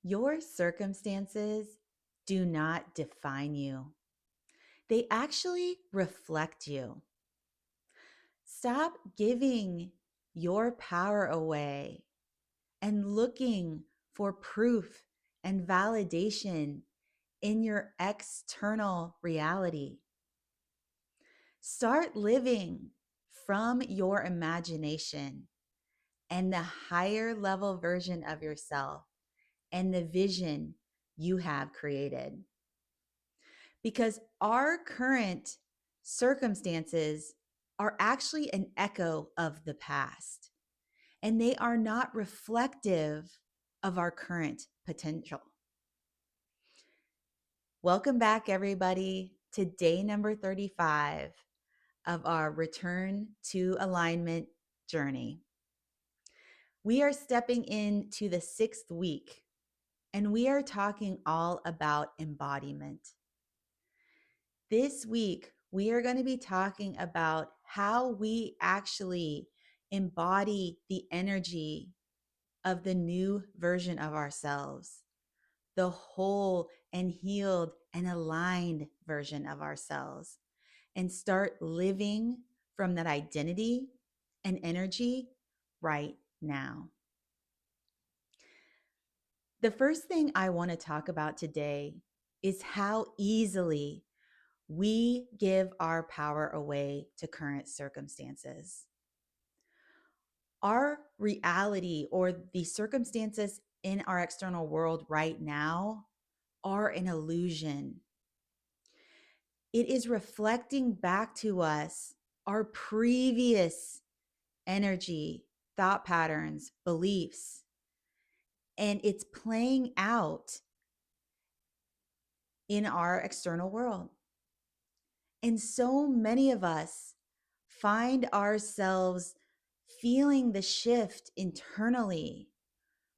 Your circumstances do not define you. They actually reflect you. Stop giving your power away and looking for proof and validation in your external reality. Start living from your imagination and the higher level version of yourself and the vision you have created. Because our current circumstances are actually an echo of the past, and they are not reflective of our current potential. Welcome back, everybody, to day number 35 of our Return to Alignment journey. We are stepping into the 6th week, and we are talking all about embodiment. This week, we are going to be talking about how we actually embody the energy of the new version of ourselves, the whole and healed and aligned version of ourselves, and start living from that identity and energy right now. The first thing I want to talk about today is how easily we give our power away to current circumstances. Our reality or the circumstances in our external world right now are an illusion. It is reflecting back to us our previous energy, thought patterns, beliefs, and it's playing out in our external world. And so many of us find ourselves feeling the shift internally.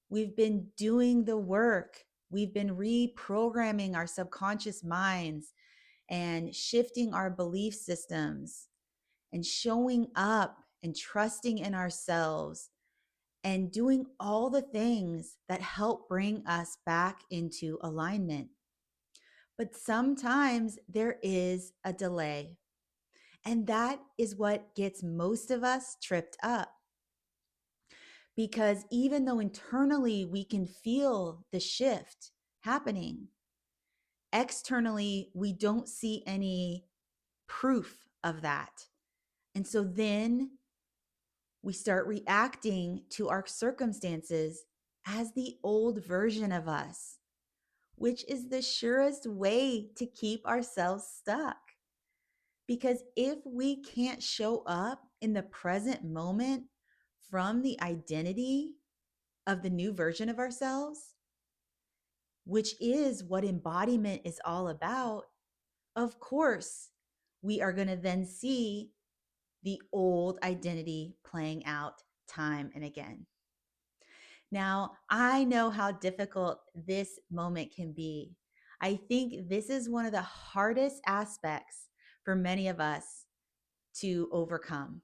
We've been doing the work. We've been reprogramming our subconscious minds and shifting our belief systems and showing up and trusting in ourselves and doing all the things that help bring us back into alignment. But sometimes there is a delay. And that is what gets most of us tripped up. Because even though internally we can feel the shift happening, externally we don't see any proof of that. And so then we start reacting to our circumstances as the old version of us, which is the surest way to keep ourselves stuck. Because if we can't show up in the present moment from the identity of the new version of ourselves, which is what embodiment is all about, of course, we are going to then see the old identity playing out time and again. Now, I know how difficult this moment can be. I think this is one of the hardest aspects for many of us to overcome.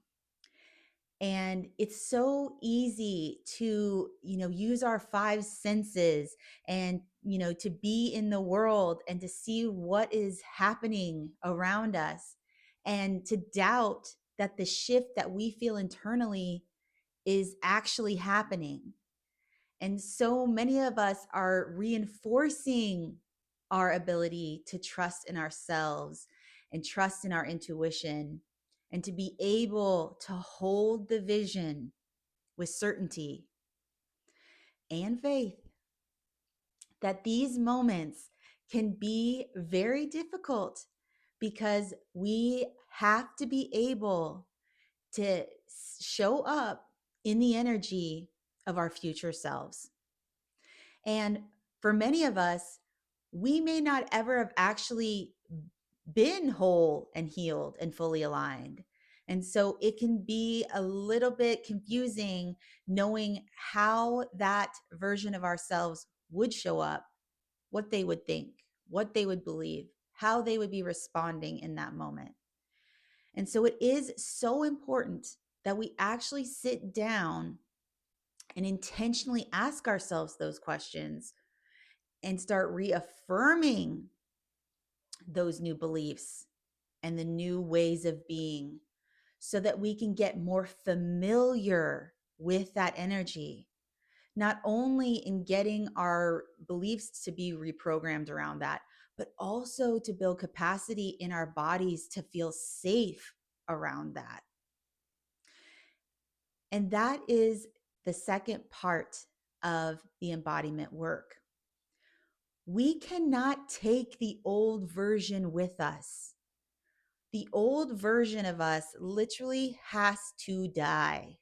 And it's so easy to, use our five senses and, to be in the world and to see what is happening around us and to doubt that the shift that we feel internally is actually happening. And so many of us are reinforcing our ability to trust in ourselves and trust in our intuition and to be able to hold the vision with certainty and faith. That these moments can be very difficult because we have to be able to show up in the energy of our future selves. And for many of us, we may not ever have actually been whole and healed and fully aligned. And so it can be a little bit confusing knowing how that version of ourselves would show up, what they would think, what they would believe, how they would be responding in that moment. And so it is so important that we actually sit down and intentionally ask ourselves those questions and start reaffirming those new beliefs and the new ways of being so that we can get more familiar with that energy, not only in getting our beliefs to be reprogrammed around that, but also to build capacity in our bodies to feel safe around that. And that is the second part of the embodiment work. We cannot take the old version with us. The old version of us literally has to die.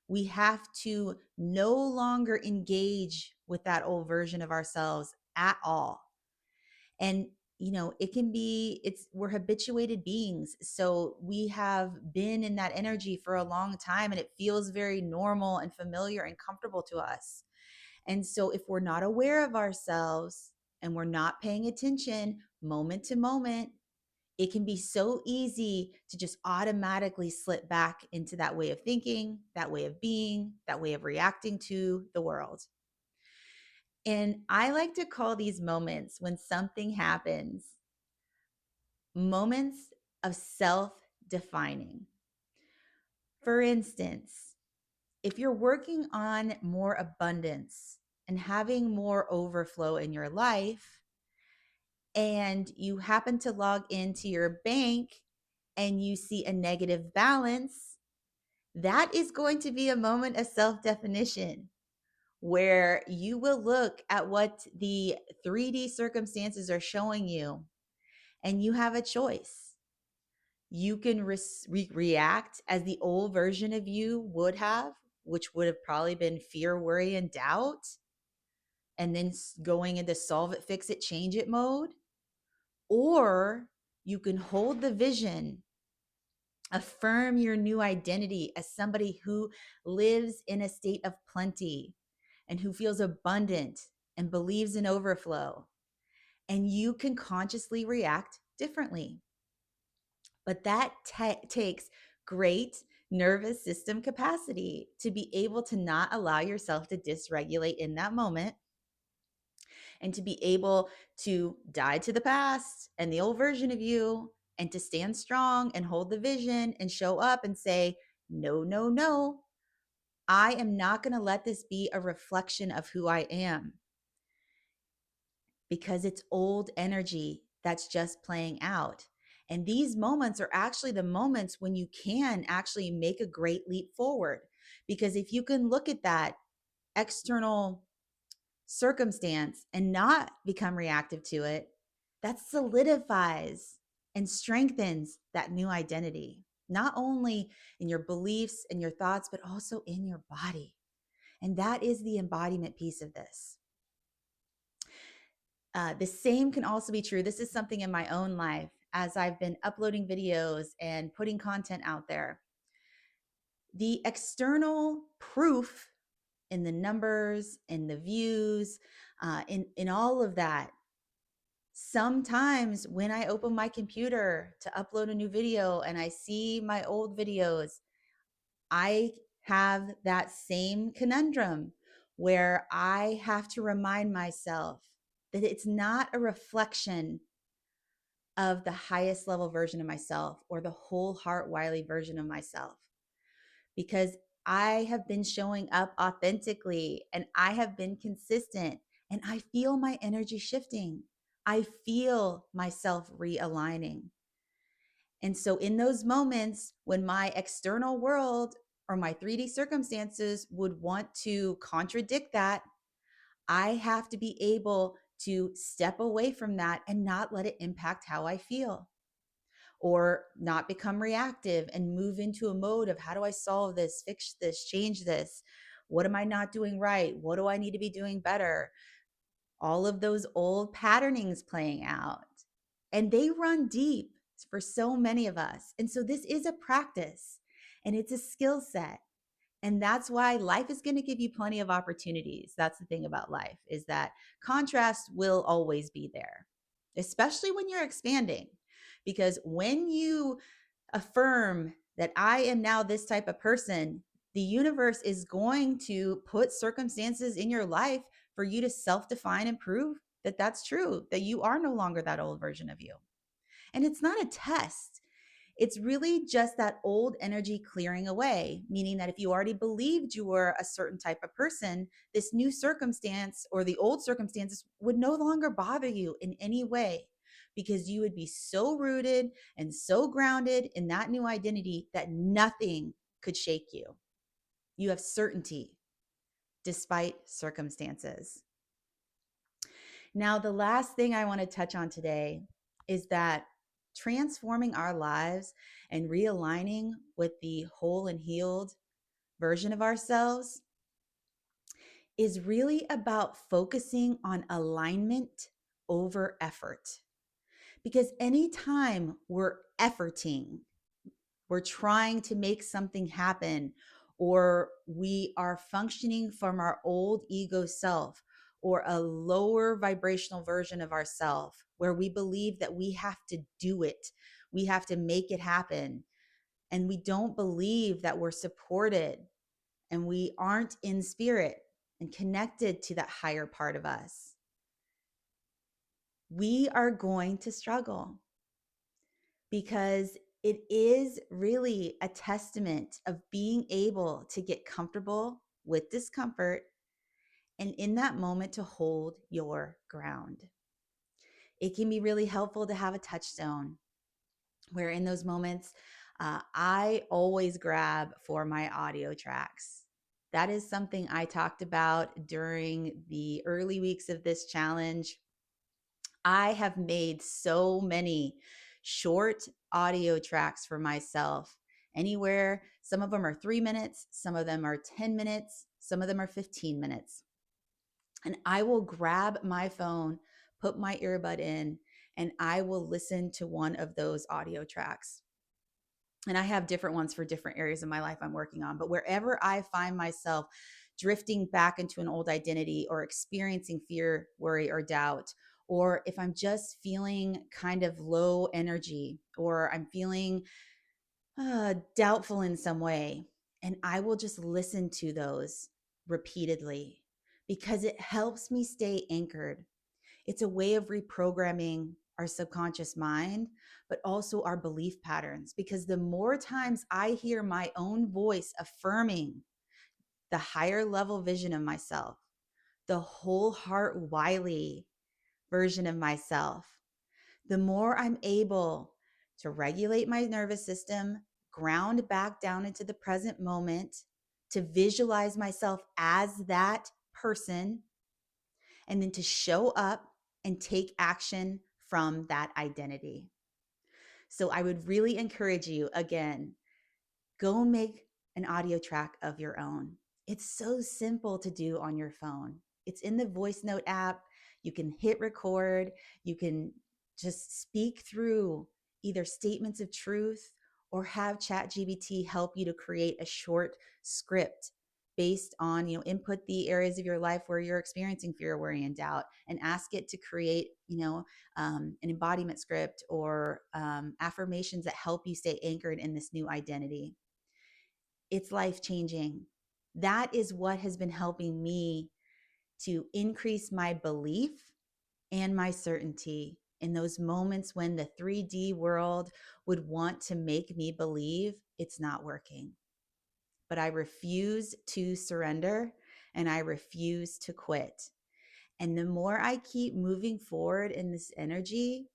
We have to no longer engage with that old version of ourselves at all. And it can be, we're habituated beings. So we have been in that energy for a long time and it feels very normal and familiar and comfortable to us. And so if we're not aware of ourselves and we're not paying attention moment to moment, it can be so easy to just automatically slip back into that way of thinking, that way of being, that way of reacting to the world. And I like to call these moments when something happens moments of self-defining. For instance, if you're working on more abundance and having more overflow in your life, and you happen to log into your bank and you see a negative balance, that is going to be a moment of self-definition where you will look at what the 3D circumstances are showing you and you have a choice. You can react as the old version of you would have, which would have probably been fear, worry, and doubt, and then going into solve it, fix it, change it mode. Or you can hold the vision, affirm your new identity as somebody who lives in a state of plenty and who feels abundant and believes in overflow. And you can consciously react differently. But that takes great nervous system capacity to be able to not allow yourself to dysregulate in that moment and to be able to die to the past and the old version of you and to stand strong and hold the vision and show up and say, no, no, no, I am not going to let this be a reflection of who I am, because it's old energy that's just playing out. And these moments are actually the moments when you can actually make a great leap forward. Because if you can look at that external circumstance and not become reactive to it, that solidifies and strengthens that new identity, not only in your beliefs and your thoughts, but also in your body. And that is the embodiment piece of this. The same can also be true. This is something in my own life as I've been uploading videos and putting content out there. The external proof in the numbers, in the views, in all of that. Sometimes when I open my computer to upload a new video and I see my old videos, I have that same conundrum where I have to remind myself that it's not a reflection of the highest level version of myself or the whole heart Wiley version of myself, because I have been showing up authentically and I have been consistent and I feel my energy shifting. I feel myself realigning. And so in those moments when my external world or my 3D circumstances would want to contradict that, I have to be able to step away from that and not let it impact how I feel, or not become reactive and move into a mode of how do I solve this, fix this, change this? What am I not doing right? What do I need to be doing better? All of those old patternings playing out. And they run deep for so many of us. And so this is a practice and it's a skill set. And that's why life is going to give you plenty of opportunities. That's the thing about life, is that contrast will always be there, especially when you're expanding. Because when you affirm that I am now this type of person, the universe is going to put circumstances in your life for you to self-define and prove that that's true, that you are no longer that old version of you. And it's not a test. It's really just that old energy clearing away, meaning that if you already believed you were a certain type of person, this new circumstance or the old circumstances would no longer bother you in any way, because you would be so rooted and so grounded in that new identity that nothing could shake you. You have certainty despite circumstances. Now, the last thing I want to touch on today is that transforming our lives and realigning with the whole and healed version of ourselves is really about focusing on alignment over effort. Because anytime we're efforting, we're trying to make something happen, or we are functioning from our old ego self or a lower vibrational version of ourself where we believe that we have to do it, we have to make it happen, and we don't believe that we're supported and we aren't in spirit and connected to that higher part of us, we are going to struggle, because it is really a testament of being able to get comfortable with discomfort and in that moment to hold your ground. It can be really helpful to have a touchstone where in those moments, I always grab for my audio tracks. That is something I talked about during the early weeks of this challenge. I have made so many short audio tracks for myself, anywhere. Some of them are 3 minutes, some of them are 10 minutes, some of them are 15 minutes. And I will grab my phone, put my earbud in, and I will listen to one of those audio tracks. And I have different ones for different areas of my life I'm working on. But wherever I find myself drifting back into an old identity or experiencing fear, worry, or doubt, or if I'm just feeling kind of low energy or I'm feeling doubtful in some way, and I will just listen to those repeatedly because it helps me stay anchored. It's a way of reprogramming our subconscious mind, but also our belief patterns. Because the more times I hear my own voice affirming the higher level vision of myself, the whole heart Wiley version of myself, the more I'm able to regulate my nervous system, ground back down into the present moment, to visualize myself as that person, and then to show up and take action from that identity. So I would really encourage you, again, go make an audio track of your own. It's so simple to do on your phone. It's in the voice note app. You can hit record. You can just speak through either statements of truth or have ChatGPT help you to create a short script based on, input the areas of your life where you're experiencing fear, worry, and doubt, and ask it to create, an embodiment script or affirmations that help you stay anchored in this new identity. It's life-changing. That is what has been helping me to increase my belief and my certainty in those moments when the 3D world would want to make me believe it's not working. But I refuse to surrender and I refuse to quit. And the more I keep moving forward in this energy,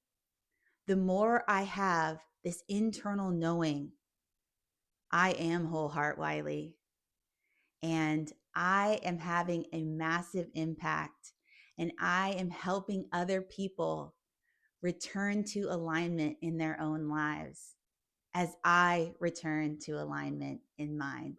the more I have this internal knowing I am whole heart Wiley. And I am having a massive impact, and I am helping other people return to alignment in their own lives as I return to alignment in mine.